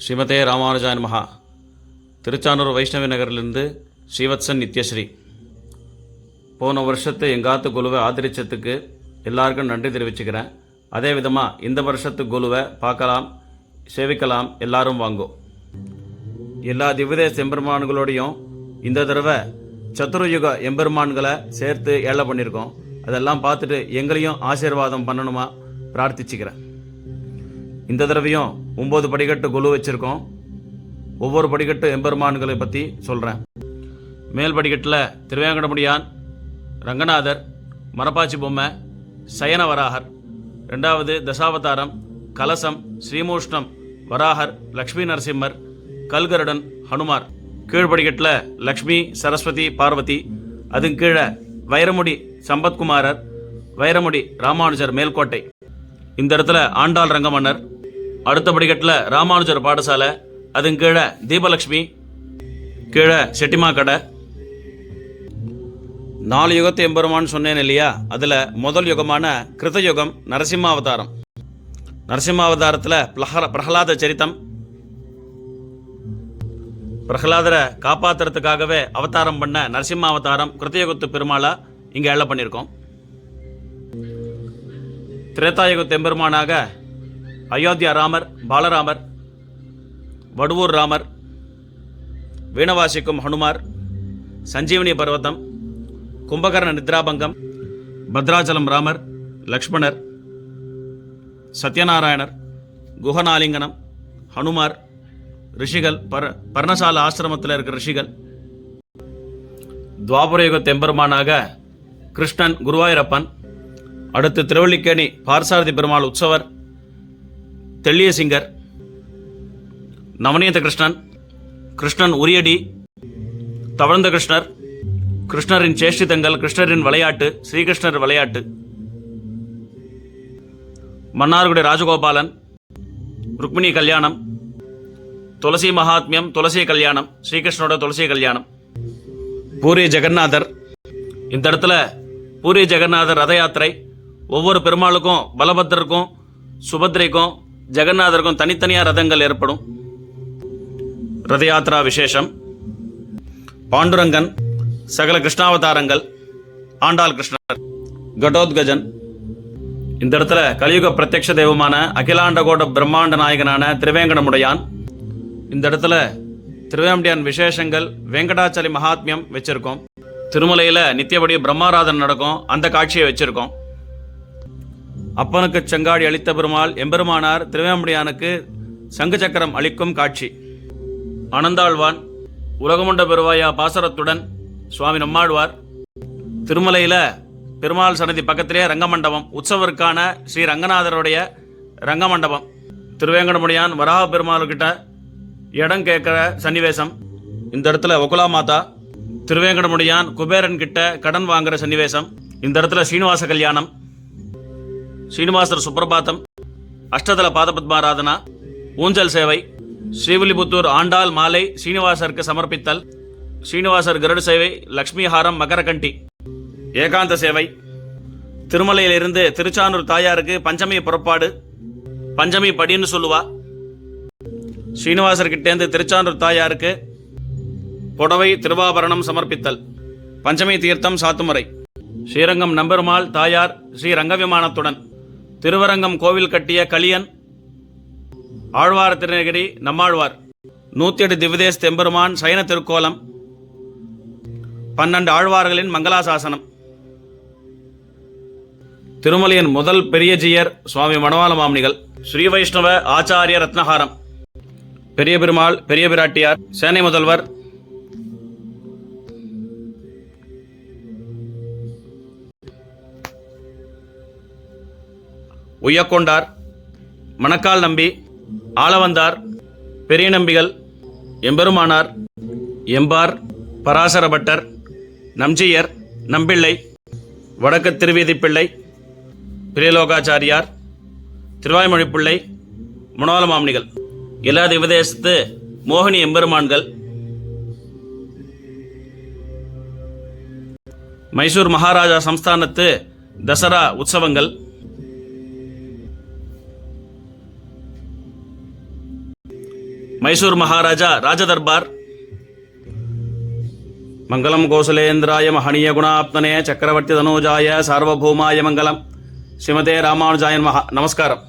ஸ்ரீமதே ராமானுஜாய நமஹா. திருச்சானூர் வைஷ்ணவி நகரிலிருந்து ஸ்ரீவத்சன் நித்யஸ்ரீ. போன வருஷத்து எங்காத்து குழுவை ஆதரிச்சதுக்கு எல்லாருக்கும் நன்றி தெரிவிச்சுக்கிறேன். அதே விதமாக இந்த வருஷத்து குழுவை பார்க்கலாம், சேவிக்கலாம், எல்லாரும் வாங்கோ. எல்லா திவ்யதேச எம்பெருமான்களோடையும் இந்த தடவை சதுரயுக எம்பெருமான்களை சேர்த்து ஏழை பண்ணியிருக்கோம். அதெல்லாம் பார்த்துட்டு எங்களையும் ஆசீர்வாதம் பண்ணணுமா பிரார்த்திச்சுக்கிறேன். இந்த தடவையும் 9 படிக்கட்டு குழு வச்சுருக்கோம். ஒவ்வொரு படிக்கட்டு எம்பெருமான்களை பற்றி சொல்கிறேன். மேல் படிக்கட்டில் திருவேங்கடமுடியான், ரங்கநாதர், மரப்பாச்சி பொம்மை, சயன வராகர். 2வது தசாவதாரம், கலசம், ஸ்ரீமூஷ்ணம், வராகர், லக்ஷ்மி நரசிம்மர், கல்கருடன், ஹனுமார். கீழ்படிக்கட்டில் லக்ஷ்மி, சரஸ்வதி, பார்வதி. அதுக்கு கீழே வைரமுடி சம்பத்குமாரர், வைரமுடி ராமானுஜர் மேல்கோட்டை. இந்த இடத்துல ஆண்டாள் ரங்கமன்னர். அடுத்த படிக்கட்டில் ராமானுஜர் பாடசாலை. அதுக்கு கீழே தீபலக்ஷ்மி, கீழே செட்டிமா கடை. 4 யுகத்தை எம்பெருமான்னு சொன்னேன் இல்லையா? அதில் முதல் யுகமான கிருதயுகம் நரசிம்மாவதாரம். நரசிம்மாவதாரத்தில் பிரகலாத சரித்தம். பிரகலாதரை காப்பாற்றுறதுக்காகவே அவதாரம் பண்ண நரசிம்மாவதாரம் கிருத்தயுகத்து பெருமாளா இங்கே ஏழை பண்ணியிருக்கோம். திரேதாயுகத்து எம்பெருமானாக அயோத்தியா ராமர், பாலராமர், வடுவூர் ராமர், வீணவாசிக்கும் ஹனுமார், சஞ்சீவனி பர்வதம், கும்பகர்ண நித்ராபங்கம், பத்ராச்சலம் ராமர், லக்ஷ்மணர், சத்யநாராயணர், குஹனாலிங்கனம், ஹனுமார், ரிஷிகள், பர்ணசால ஆசிரமத்தில் இருக்கிற ரிஷிகள். துவாபரயுகத்து எம்பெருமானாக கிருஷ்ணன், குருவாயூரப்பன். அடுத்து திருவள்ளிக்கேணி பார்சாரதி பெருமாள் உற்சவர், தெள்ளிய சிங்கர், நவநீத கிருஷ்ணன், கிருஷ்ணன் உரியடி, தவழ்ந்த கிருஷ்ணர், கிருஷ்ணரின் சேஷ்டிதங்கள், கிருஷ்ணரின் விளையாட்டு, ஸ்ரீகிருஷ்ணர் விளையாட்டு. மன்னார்குடி ராஜகோபாலன், ருக்மிணி கல்யாணம், துளசி மகாத்மியம், துளசி கல்யாணம், ஸ்ரீகிருஷ்ணனோட துளசி கல்யாணம். பூரி ஜெகநாதர். இந்த இடத்துல பூரி ஜெகநாதர் ரத யாத்திரை. ஒவ்வொரு பெருமாளுக்கும், பலபத்ரருக்கும், சுபத்ரைக்கும், ஜெகநாதருக்கும் தனித்தனியாக ரதங்கள் ஏற்படும். ரத யாத்திரா விசேஷம். பாண்டுரங்கன், சகல கிருஷ்ணாவதாரங்கள், ஆண்டாள் கிருஷ்ணர், கடோத்கஜன். இந்த இடத்துல கலியுக பிரத்யக்ஷ தெய்வமான அகிலாண்டகோட பிரம்மாண்ட நாயகனான திருவேங்கடமுடையான். இந்த இடத்துல திருவேங்கடமுடையான் விசேஷங்கள், வெங்கடாச்சலி மகாத்மியம் வச்சிருக்கோம். திருமலையில் நித்தியபடி பிரம்மாராதன் நடக்கும், அந்த காட்சியை வச்சிருக்கோம். அப்பனுக்கு செங்காடி அளித்த பெருமாள் எம்பெருமானார் திருவேங்கடமுடையானுக்கு சங்கு சக்கரம் அளிக்கும் காட்சி. அனந்தாழ்வான், உலகமுண்ட பெருவாயா பாசரத்துடன் சுவாமி நம்மாழ்வார். திருமலையில் பெருமாள் சன்னதி பக்கத்திலே ரங்கமண்டபம், உற்சவருக்கான ஸ்ரீ ரங்கநாதருடைய ரங்கமண்டபம். திருவேங்கடமுடையான் வராக பெருமாள்கிட்ட இடம் கேட்குற சன்னிவேசம். இந்த இடத்துல ஒகுலா மாதா. திருவேங்கடமுடையான் குபேரன் கிட்ட கடன் வாங்குற சன்னிவேசம். இந்த இடத்துல ஸ்ரீனிவாச கல்யாணம், ஸ்ரீனிவாசர் சுப்பிரபாதம், அஷ்டதள பாதபத்மாராதனா, ஊஞ்சல் சேவை, ஸ்ரீவில்லிபுத்தூர் ஆண்டாள் மாலை ஸ்ரீனிவாசருக்கு சமர்ப்பித்தல், ஸ்ரீனிவாசர் கருட சேவை, லக்ஷ்மி ஹாரம், மகரகண்டி, ஏகாந்த சேவை. திருமலையிலிருந்து திருச்சானூர் தாயாருக்கு பஞ்சமி புறப்பாடு, பஞ்சமி படின்னு சொல்லுவா. ஸ்ரீனிவாசர்கிட்டேருந்து திருச்சானூர் தாயாருக்கு புடவை, திருவாபரணம் சமர்ப்பித்தல், பஞ்சமி தீர்த்தம் சாத்துமுறை. ஸ்ரீரங்கம் நம்பெருமாள் தாயார் ஸ்ரீ ரங்கவிமானத்துடன், திருவரங்கம் கோவில் கட்டிய கலியன், ஆழ்வார் திருநகிரி நம்மாழ்வார், 108 திவ்யதேச எம்பெருமான் சயன திருக்கோலம், 12 ஆழ்வார்களின் மங்களாசாசனம். திருமலையின் முதல் பெரிய ஜீயர் சுவாமி மணவாள மாமுனிகள். ஸ்ரீ வைஷ்ணவ ஆச்சாரிய ரத்னஹாரம். பெரிய பெருமாள், பெரிய பிராட்டியார், சேனை முதல்வர், உய்யக்கொண்டார், மணக்கால் நம்பி, ஆளவந்தார், பெரிய நம்பிகள், எம்பெருமானார், எம்பார், பராசர பட்டர், நம்ஜியர், நம்பிள்ளை, வடக்கு திருவீதிப்பிள்ளை, பிரியலோகாச்சாரியார், திருவாய்மொழிப்பிள்ளை, மணவாள மாமுனிகள். எல்லா திவதேசத்து மோகினி எம்பெருமான்கள். மைசூர் மகாராஜா சம்ஸ்தானத்து தசரா உற்சவங்கள். மைசூர் மகாராஜா ராஜதர்பார். மங்களம் கோசலேந்திராய மகனீய குணாப்தனே சக்கரவர்த்தி தனூஜாய சார்வபௌமாய மங்களம். ஸ்ரீமதே ராமானுஜாயன் மகா. நமஸ்காரம்.